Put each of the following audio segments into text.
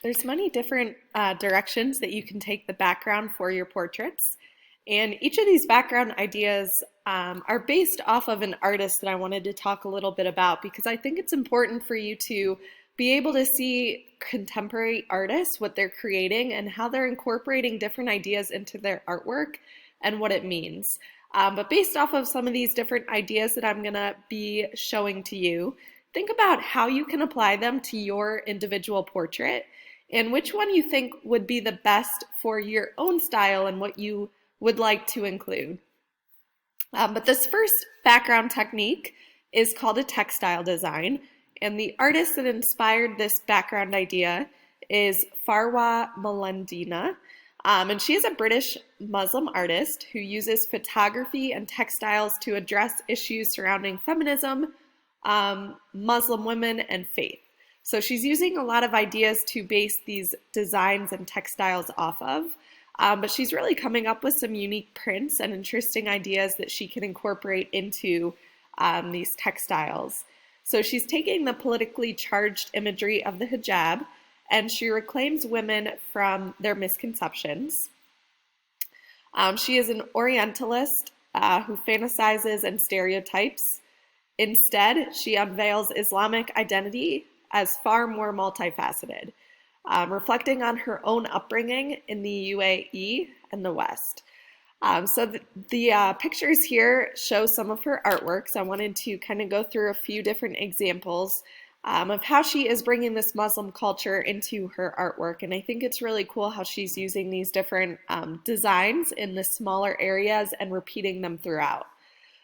There's many different directions that you can take the background for your portraits. And each of these background ideas are based off of an artist that I wanted to talk a little bit about because I think it's important for you to be able to see contemporary artists, what they're creating, and how they're incorporating different ideas into their artwork and what it means. But based off of some of these different ideas that I'm going to be showing to you, think about how you can apply them to your individual portrait and which one you think would be the best for your own style and what you would like to include. But this first background technique is called a textile design, and the artist that inspired this background idea is Farwa Malandina. And she is a British Muslim artist who uses photography and textiles to address issues surrounding feminism, Muslim women, and faith. So she's using a lot of ideas to base these designs and textiles off of, but she's really coming up with some unique prints and interesting ideas that she can incorporate into these textiles. So she's taking the politically charged imagery of the hijab and she reclaims women from their misconceptions. She is an Orientalist who fantasizes and stereotypes. Instead, she unveils Islamic identity as far more multifaceted, reflecting on her own upbringing in the UAE and the West. So the pictures here show some of her artworks. I wanted to kind of go through a few different examples of how she is bringing this Muslim culture into her artwork. And I think it's really cool how she's using these different designs in the smaller areas and repeating them throughout.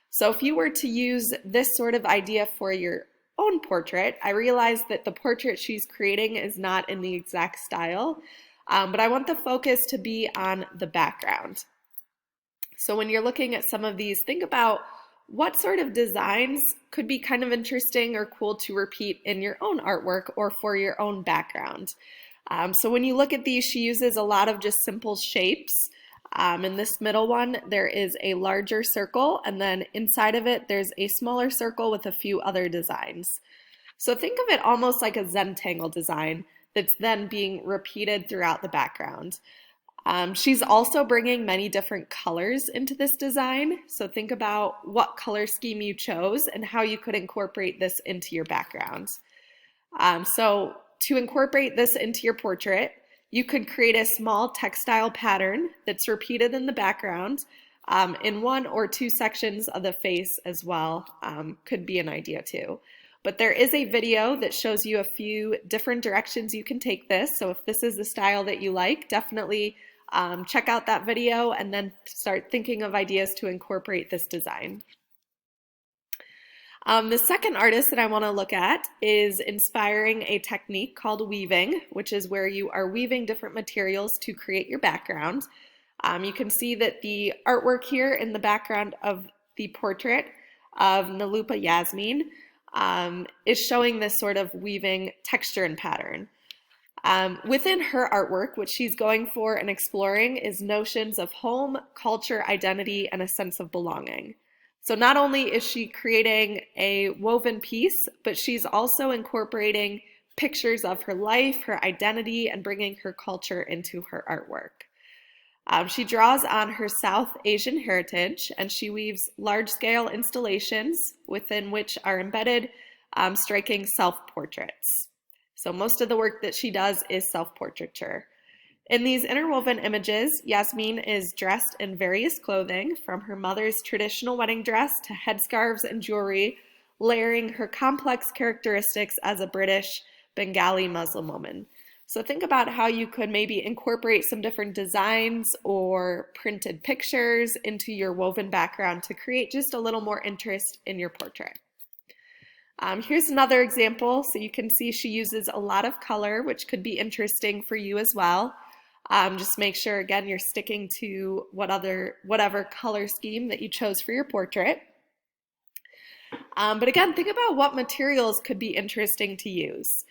So if you were to use this sort of idea for your own portrait, I realized that the portrait she's creating is not in the exact style, but I want the focus to be on the background. So when you're looking at some of these, think about what sort of designs could be kind of interesting or cool to repeat in your own artwork or for your own background. So when you look at these, she uses a lot of just simple shapes. In this middle one, there is a larger circle, and then inside of it, there's a smaller circle with a few other designs. So think of it almost like a Zentangle design that's then being repeated throughout the background. She's also bringing many different colors into this design. So think about what color scheme you chose and how you could incorporate this into your background. So to incorporate this into your portrait, you could create a small textile pattern that's repeated in the background in one or two sections of the face as well. Could be an idea too. But there is a video that shows you a few different directions you can take this. So if this is the style that you like, definitely check out that video and then start thinking of ideas to incorporate this design. The second artist that I want to look at is inspiring a technique called weaving, which is where you are weaving different materials to create your background. You can see that the artwork here in the background of the portrait of Nalupa Yasmin is showing this sort of weaving texture and pattern. Within her artwork, what she's going for and exploring is notions of home, culture, identity, and a sense of belonging. So not only is she creating a woven piece, but she's also incorporating pictures of her life, her identity, and bringing her culture into her artwork. She draws on her South Asian heritage, and she weaves large-scale installations within which are embedded striking self-portraits. So most of the work that she does is self-portraiture. In these interwoven images, Yasmin is dressed in various clothing, from her mother's traditional wedding dress to headscarves and jewelry, layering her complex characteristics as a British Bengali Muslim woman. So think about how you could maybe incorporate some different designs or printed pictures into your woven background to create just a little more interest in your portrait. Here's another example. So you can see she uses a lot of color, which could be interesting for you as well. Just make sure, again, you're sticking to whatever color scheme that you chose for your portrait. But again, think about what materials could be interesting to use.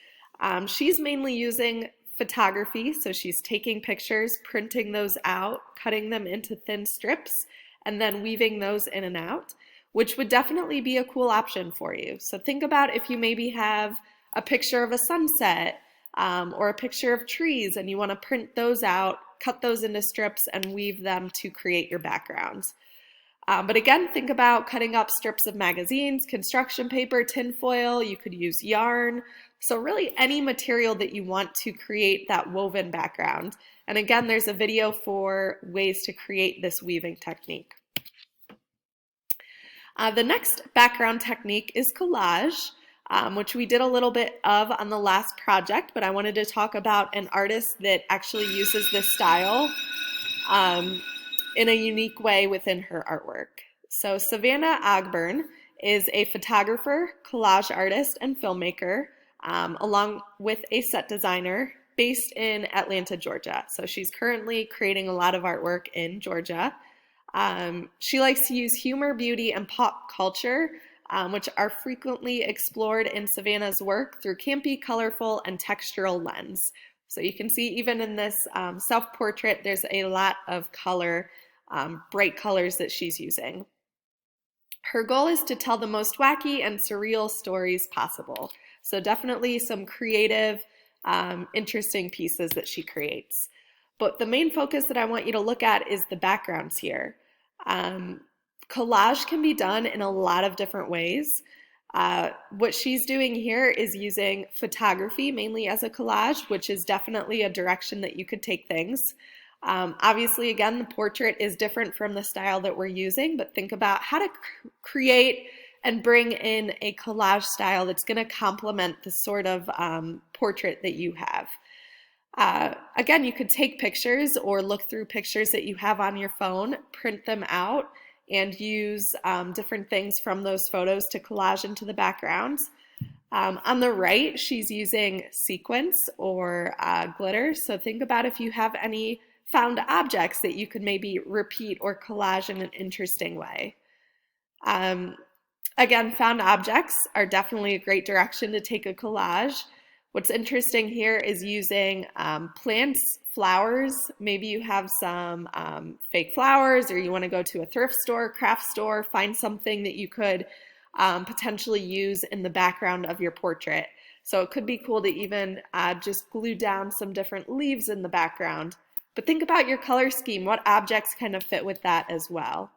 She's mainly using photography, so she's taking pictures, printing those out, cutting them into thin strips, and then weaving those in and out, which would definitely be a cool option for you. So think about if you maybe have a picture of a sunset or a picture of trees and you want to print those out, cut those into strips and weave them to create your backgrounds. But again, think about cutting up strips of magazines, construction paper, tinfoil. You could use yarn. So really any material that you want to create that woven background. And again, there's a video for ways to create this weaving technique. The next background technique is collage, which we did a little bit of on the last project, but I wanted to talk about an artist that actually uses this style in a unique way within her artwork. So Savannah Ogburn is a photographer, collage artist, and filmmaker, along with a set designer based in Atlanta, Georgia. So she's currently creating a lot of artwork in Georgia. She likes to use humor, beauty, and pop culture, which are frequently explored in Savannah's work through campy, colorful, and textural lens. So you can see even in this self-portrait, there's a lot of color, bright colors that she's using. Her goal is to tell the most wacky and surreal stories possible. So definitely some creative, interesting pieces that she creates. But the main focus that I want you to look at is the backgrounds here. Collage can be done in a lot of different ways. What she's doing here is using photography mainly as a collage, which is definitely a direction that you could take things. Obviously, again, the portrait is different from the style that we're using, but think about how to create and bring in a collage style that's going to complement the sort of portrait that you have. Again, you could take pictures or look through pictures that you have on your phone, print them out, and use different things from those photos to collage into the backgrounds. On the right, she's using sequins or glitter. So think about if you have any found objects that you could maybe repeat or collage in an interesting way. Again, found objects are definitely a great direction to take a collage. What's interesting here is using plants, flowers. Maybe you have some fake flowers, or you want to go to a thrift store, craft store, find something that you could potentially use in the background of your portrait. So it could be cool to even just glue down some different leaves in the background. But think about your color scheme. What objects kind of fit with that as well?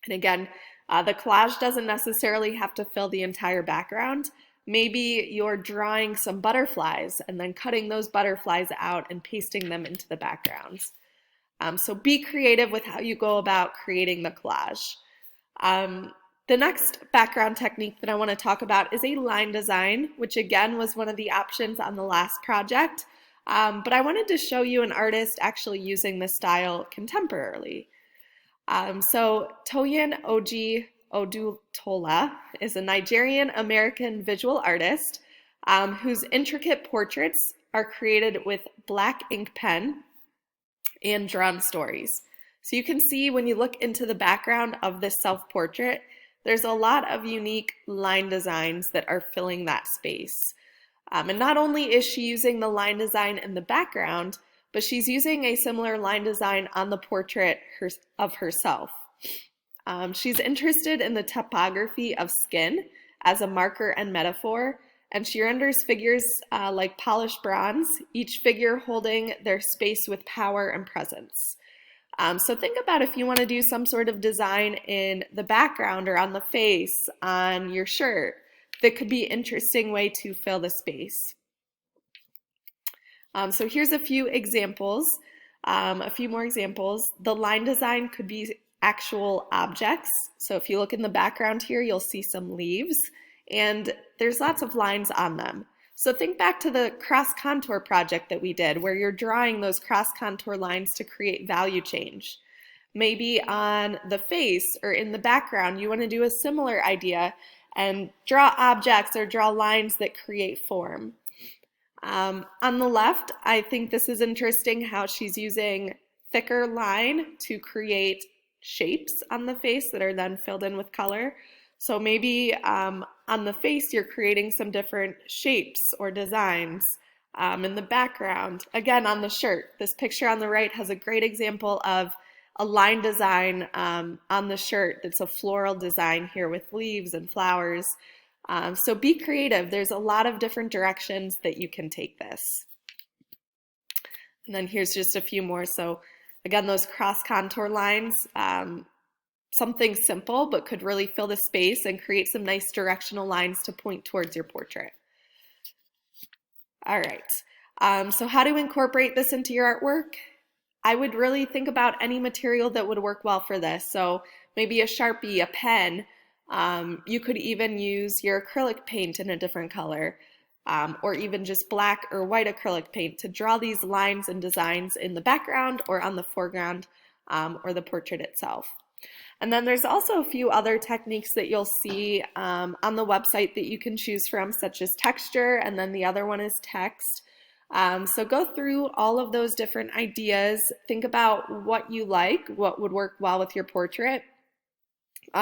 And again, the collage doesn't necessarily have to fill the entire background. Maybe you're drawing some butterflies and then cutting those butterflies out and pasting them into the backgrounds. So be creative with how you go about creating the collage. The next background technique that I want to talk about is a line design, which again was one of the options on the last project. But I wanted to show you an artist actually using this style contemporarily. So TOYIN ODUTOLA is a Nigerian-American visual artist whose intricate portraits are created with black ink pen and drawn stories. So you can see when you look into the background of this self-portrait, there's a lot of unique line designs that are filling that space. And not only is she using the line design in the background, but she's using a similar line design on the portrait of herself. She's interested in the topography of skin as a marker and metaphor, and she renders figures like polished bronze, each figure holding their space with power and presence. So think about if you want to do some sort of design in the background or on the face, on your shirt, that could be an interesting way to fill the space. So here's a few examples, a few more examples. The line design could be actual objects. So if you look in the background here, you'll see some leaves, and there's lots of lines on them. So think back to the cross contour project that we did, where you're drawing those cross contour lines to create value change. Maybe on the face or in the background, you want to do a similar idea and draw objects or draw lines that create form. On the left, I think this is interesting how she's using thicker line to create shapes on the face that are then filled in with color. So maybe on the face, you're creating some different shapes or designs. In the background, again on the shirt, this picture on the right has a great example of a line design on the shirt that's a floral design here with leaves and flowers. So be creative. There's a lot of different directions that you can take this. And then here's just a few more. So again, those cross contour lines, something simple, but could really fill the space and create some nice directional lines to point towards your portrait. All right, so how to incorporate this into your artwork? I would really think about any material that would work well for this. So maybe a Sharpie, a pen. You could even use your acrylic paint in a different color, or even just black or white acrylic paint to draw these lines and designs in the background or on the foreground, or the portrait itself. And then there's also a few other techniques that you'll see on the website that you can choose from, such as texture, and then the other one is text. So go through all of those different ideas, think about what you like, what would work well with your portrait.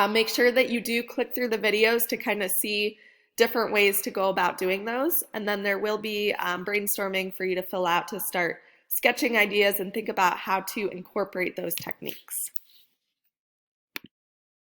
Make sure that you do click through the videos to kind of see different ways to go about doing those. And then there will be brainstorming for you to fill out to start sketching ideas and think about how to incorporate those techniques.